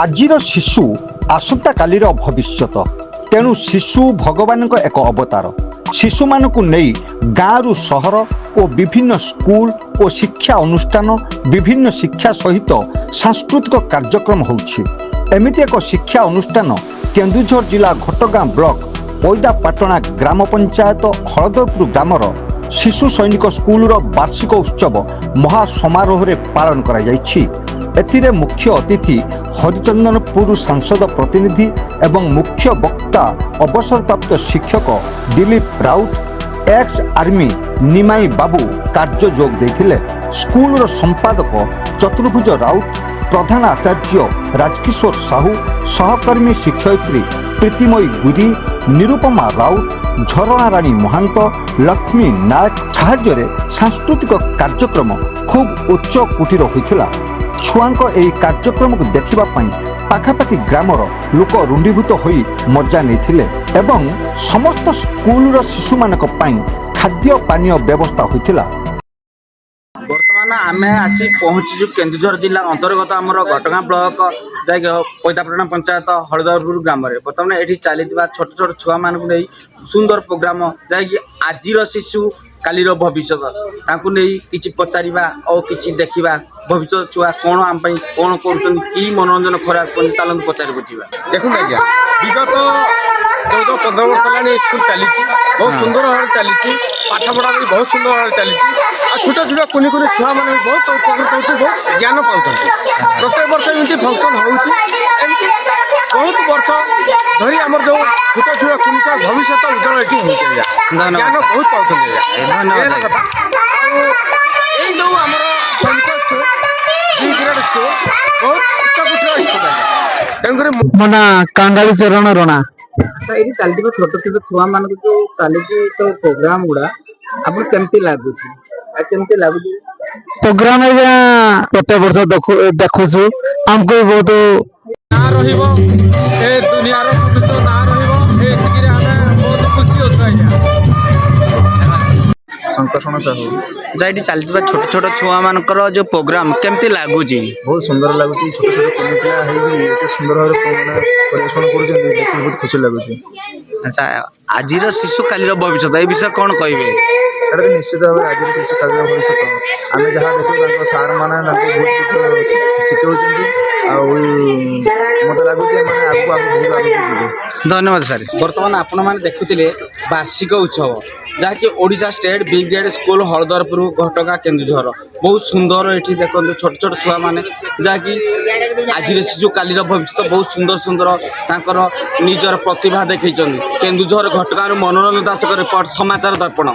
ଆଜିର ଶିଶୁ ଆସନ୍ତାକାଲିର ଭବିଷ୍ୟତ। ତେଣୁ ଶିଶୁ ଭଗବାନଙ୍କ ଏକ ଅବତାର। ଶିଶୁମାନଙ୍କୁ ନେଇ ଗାଁରୁ ସହର ଓ ବିଭିନ୍ନ ସ୍କୁଲ ଓ ଶିକ୍ଷା ଅନୁଷ୍ଠାନ ବିଭିନ୍ନ ଶିକ୍ଷା ସହିତ ସାଂସ୍କୃତିକ କାର୍ଯ୍ୟକ୍ରମ ହେଉଛି। ଏମିତି ଏକ ଶିକ୍ଷା ଅନୁଷ୍ଠାନ କେନ୍ଦୁଝର ଜିଲ୍ଲା ଘଟଗାଁ ବ୍ଲକ ପଇଦାପାଟଣା ଗ୍ରାମ ପଞ୍ଚାୟତ ହଳଦରପୁର ଗ୍ରାମର ଶିଶୁ ସୈନିକ ସ୍କୁଲର ବାର୍ଷିକ ଉତ୍ସବ ମହା ସମାରୋହରେ ପାଳନ କରାଯାଇଛି। ଏଥିରେ ମୁଖ୍ୟ ଅତିଥି ହରିଚନ୍ଦନପୁର ସାଂସଦ ପ୍ରତିନିଧି ଏବଂ ମୁଖ୍ୟ ବକ୍ତା ଅବସରପ୍ରାପ୍ତ ଶିକ୍ଷକ ଦିଲ୍ଲୀପ ରାଉତ, ଏକ୍ସ ଆର୍ମି ନିମାଇ ବାବୁ କାର୍ଯ୍ୟ ଯୋଗ ଦେଇଥିଲେ। ସ୍କୁଲର ସମ୍ପାଦକ ଚତୁର୍ଭୁଜ ରାଉତ, ପ୍ରଧାନ ଆଚାର୍ଯ୍ୟ ରାଜକିଶୋର ସାହୁ, ସହକର୍ମୀ ଶିକ୍ଷୟିତ୍ରୀ ପ୍ରୀତିମୟୀ ଗୁରି, ନିରୁପମା ରାଉତ, ଝରଣା ରାଣୀ ମହାନ୍ତ, ଲକ୍ଷ୍ମୀ ନାୟକ ସାହାଯ୍ୟରେ ସାଂସ୍କୃତିକ କାର୍ଯ୍ୟକ୍ରମ ଖୁବ୍ ଉଚ୍ଚ କୋଟିର ହୋଇଥିଲା। ଛୁଆଙ୍କ ଏହି କାର୍ଯ୍ୟକ୍ରମକୁ ଦେଖିବା ପାଇଁ ପାଖାପାଖି ଗ୍ରାମର ଲୋକ ରୁଣ୍ଡୀଭୂତ ହୋଇ ମଜା ନେଇଥିଲେ ଏବଂ ସମସ୍ତ ସ୍କୁଲର ଶିଶୁମାନଙ୍କ ପାଇଁ ଖାଦ୍ୟ ପାନୀୟ ବ୍ୟବସ୍ଥା ହୋଇଥିଲା। ବର୍ତ୍ତମାନ ଆମେ ଆସି ପହଞ୍ଚିଛୁ କେନ୍ଦୁଝର ଜିଲ୍ଲା ଅନ୍ତର୍ଗତ ଆମର ଘଟଗାଁ ବ୍ଲକ ଯାଇକି ପଇଦାପାଟଣା ପଞ୍ଚାୟତ ହଳଦରପୁର ଗ୍ରାମରେ। ବର୍ତ୍ତମାନ ଏଠି ଚାଲିଥିବା ଛୋଟ ଛୋଟ ଛୁଆମାନଙ୍କୁ ନେଇ ସୁନ୍ଦର ପ୍ରୋଗ୍ରାମ, ଯାହାକି ଆଜିର ଶିଶୁ କାଲିର ଭବିଷ୍ୟତ, ତାଙ୍କୁ ନେଇ କିଛି ପଚାରିବା ଓ କିଛି ଦେଖିବା। ଭବିଷ୍ୟତ ଛୁଆ କ'ଣ ଆମ ପାଇଁ କ'ଣ କରୁଛନ୍ତି, କି ମନୋରଞ୍ଜନ ଖୋରାକ କରୁଛନ୍ତି, ଚାଲନ୍ତୁ ପଚାରି ବୁଝିବା। ଦେଖନ୍ତୁ ଆଜ୍ଞା, ବିଗତ 14-15 ବର୍ଷ ହେଲାଣି ସ୍କୁଲ ଚାଲିଛି, ବହୁତ ସୁନ୍ଦର ଭାବରେ ଚାଲିଛି। ପାଠପଢ଼ା ବି ବହୁତ ସୁନ୍ଦର ଭାବରେ ଚାଲିଛି। ଆଉ ଛୋଟ ଛୋଟ କୁନି କୁନି ଛୁଆମାନେ ବି ବହୁତ ଉପକୃତ ହେଉଛି, ବହୁତ ଜ୍ଞାନ ପାଉଛନ୍ତି। ପ୍ରତ୍ୟେକ ବର୍ଷ ଏମିତି ଫଙ୍କସନ୍ ହେଉଛି। ଏମିତି ବହୁତ ବର୍ଷ ଧରି ଆମର ଯେଉଁ ଛୋଟ ଛୁଆ କୁନି ଛୁଆ ଭବିଷ୍ୟତ ଉଜ୍ଜଳ ଏଠି ହେଉଛି ଆଜ୍ଞା, ଜ୍ଞାନ ବହୁତ ପାଉଛନ୍ତି ଆଜ୍ଞା। କଥା ଆଉ ଏଇ ଯେଉଁ ଆମର ସୈନିକ ସ୍କୁଲ, ଜି ଗ୍ରେଡ୍ ସ୍କୁଲ ବହୁତ ଉଚ୍ଚକୋଟୀର ସ୍କୁଲ ଆଜ୍ଞା। ତେଣୁକରି ମୋ ନାଁ କାଙ୍ଗାଳି ଚରଣ ରଣା। ଏଇଠି ଚାଲିଥିବା ଛୋଟ ଛୋଟ ଛୁଆମାନଙ୍କ ଯୋଉ ଚାଲିଛି ସବୁ ପ୍ରୋଗ୍ରାମ ଗୁଡା ଆପଣ କେମିତି ଲାଗୁଛି? କେମିତି ଲାଗୁଛି ପ୍ରୋଗ୍ରାମ ଆଜ୍ଞା ପ୍ରତ୍ୟେକ ବର୍ଷ ଦେଖୁଛୁ, ଆମକୁ ବି ବହୁତ ନାଁ ରହିବ, ଏ ଦୁନିଆର ଭବିଷ୍ୟତ ନାଁ ରହିବ। ଏତିକିରେ ଆମେ ବହୁତ ଖୁସି ଅଛୁ ଆଜ୍ଞା। ଶଙ୍କର୍ଷଣ ସାହୁ। ଆଚ୍ଛା, ଏଠି ଚାଲିଥିବା ଛୋଟ ଛୋଟ ଛୁଆମାନଙ୍କର ଯେଉଁ ପ୍ରୋଗ୍ରାମ କେମିତି ଲାଗୁଛି? ବହୁତ ସୁନ୍ଦର ଲାଗୁଛି। ଛୋଟ ଛୋଟ କୁନି ପିଲା ହେଇକି ଏତେ ସୁନ୍ଦର ଭାବରେ ମାନେ ପରିବେଷଣ କରୁଛନ୍ତି, ଦେଖି ବହୁତ ଖୁସି ଲାଗୁଛି। ଆଚ୍ଛା, ଆଜିର ଶିଶୁ କାଲିର ଭବିଷ୍ୟତ, ଏ ବିଷୟରେ କ'ଣ କହିବେ? ଏଇଟା ତ ନିଶ୍ଚିତ ଭାବରେ ଆଜିର ଶିଶୁ କାଲିର ଭବିଷ୍ୟତ। ଆମେ ଯାହା ଦେଖୁ ତାଙ୍କ ସାର୍ମାନେ ତାଙ୍କୁ ବହୁତ କିଛି ଶିଖାଉଛନ୍ତି। ଆଉ ମୋତେ ଲାଗୁଛି ଏମାନେ ଆଗକୁ ବହୁତ ଆଗକୁ ଯିବେ। ଧନ୍ୟବାଦ ସାର୍। ବର୍ତ୍ତମାନ ଆପଣମାନେ ଦେଖୁଥିଲେ ବାର୍ଷିକ ଉତ୍ସବ, ଯାହାକି Odisha state B grade school Haladarpur ଘଟଗାଁ କେନ୍ଦୁଝର। ବହୁତ ସୁନ୍ଦର ଏଠି ଦେଖନ୍ତୁ ଛୋଟ ଛୋଟ ଛୁଆମାନେ, ଯାହାକି ଆଜିର ଶିଶୁ କାଲିର ଭବିଷ୍ୟତ, ବହୁତ ସୁନ୍ଦର ସୁନ୍ଦର ତାଙ୍କର ନିଜର ପ୍ରତିଭା ଦେଖାଇଛନ୍ତି। କେନ୍ଦୁଝର ଘଟଗାଁରୁ ମନୋରଞ୍ଜନ ଦାସଙ୍କ ରିପୋର୍ଟ, ସମାଚାର ଦର୍ପଣ।